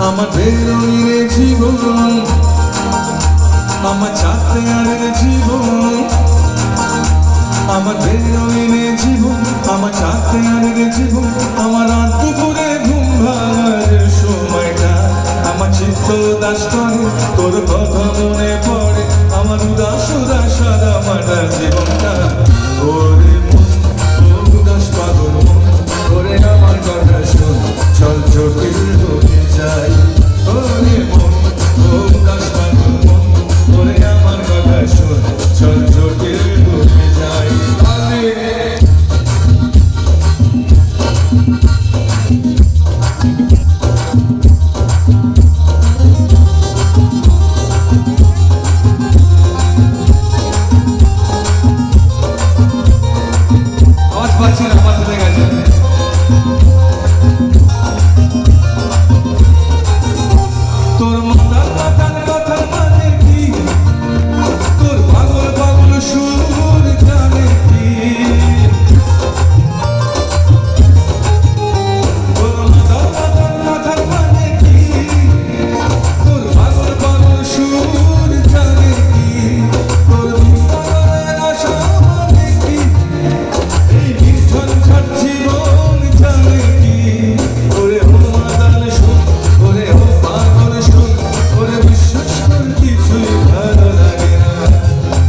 আমাদের জীবন, আমার চাতে আর জীবন, আমাদের জীবন, আমার চাতে আর জীবন, আমার দুপুরে ঘুম ভাঙার সময়টা, আমার চিত্ত উদাস করে তোর কথা মনে পড়ে, আমার উদাস উদাস সাদা মাটা জীবনটা। ওরে মন, ও উদাস পাগল মন, ওরে আমার কথা শোন, চল জটিল হয়ে যাই। ওরে মন, ও উদাস পাগল মন, ওরে আমার কথা শোন, চল জটিল হয়ে যাই। তোর মাতার মাতার কথা মানে কি, তোর পাগল পাগল সুর জানে কি, তোর মাতার মাতার কথা মানে কি, তোর পাগল পাগল সুর জানে কি, তোর মিশনের আশা মানে কি, এই নির্ঝন ঝাড় জীবন জানে কি। ওরে ও মাতাল শুন, ওরে ও পাগল শুন, ওরে বিশ্বাস কর কিছুই ভালো লাগে না,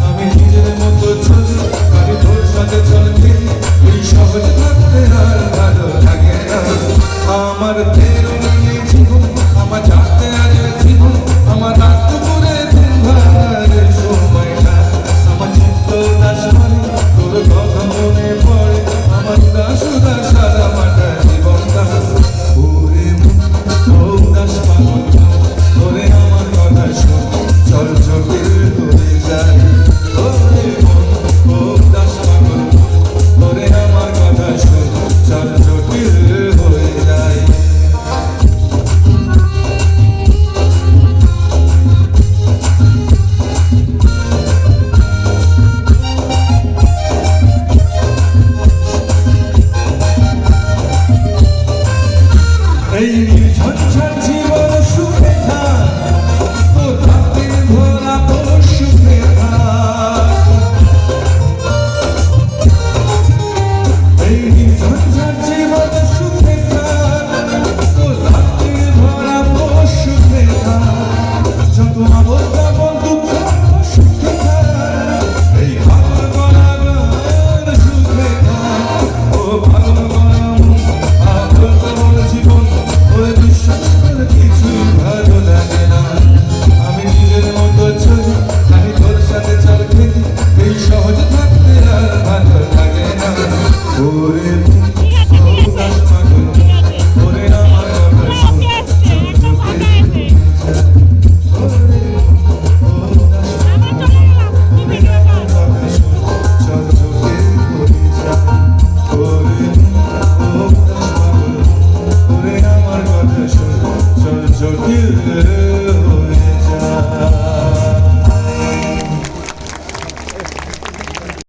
আমি নিজের মতো চলি, আমি তোর সাথে চলতে, এই সহজ থাকতে আর ভালো লাগে না। আমার তেরুনি জীবন, আমার চাতে আর জীবন, আমার রাত দুপুরে ঘুম ভাঙার সময়টা, আমার চিত্ত উদাস করে তোর কথা মনে পড়ে, আমার উদাস উদাস সাদা মাটা জীবনটা। ওরে মন, ও উদাস পাগল মন, ওরে আমার কথা শোন, চল জটিল হয়ে যাই। ওরে মন, ও উদাস পাগল মন, ওরে আমার কথা শোন, চল জটিল হয়ে যাই। এই